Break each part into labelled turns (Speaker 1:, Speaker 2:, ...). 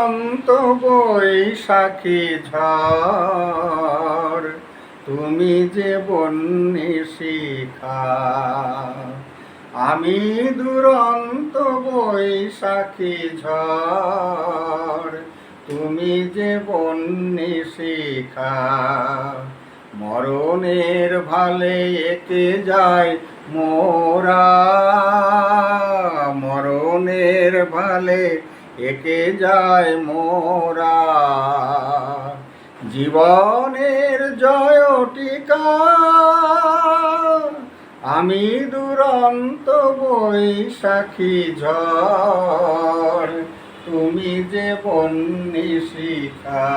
Speaker 1: অন্ত বৈশাখী ঝড়, তুমি যে বন্যী শিখা। আমি দুরন্ত বৈশাখী ঝড়, তুমি যে বন্যী শিখা। মরণের ভালে একে যায় মোরা, মরণের ভালে একে যায় মোরা। জীবনের জয় টিকা, আমি দুরন্ত বৈশাখী ঝড়, তুমি যে বন্যী শিখা।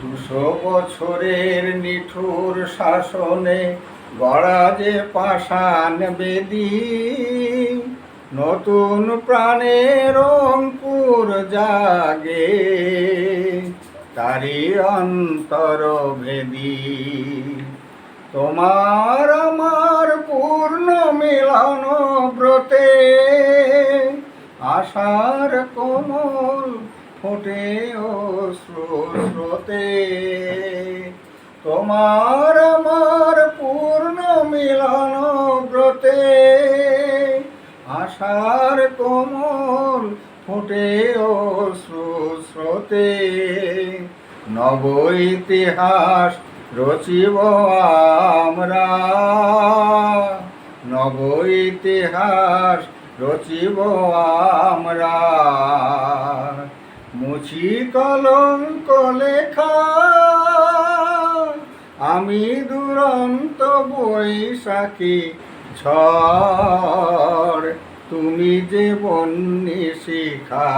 Speaker 1: 200 বছরের নিঠুর শাসনে গড়া যে পাষাণ বেদী, নতুন প্রাণের অঙ্কুর জাগে তারি অন্তর ভেদী। তোমার আমার পূর্ণ মিলন ব্রতে, আশার কোমল ফোটে অশ্রু স্রোতে। তোমার আমার পূর্ণ মিলন ব্রতে, আশার কোমল ফোটে অশ্রু স্রোতে। নব ইতিহাস রচিব আমরা, নব ইতিহাস রচিব আমরা। মুছি কলঙ্ক লেখা, আমি দুরন্ত বৈশাখী ঝড়, তুমি যে বন্যী শিখা।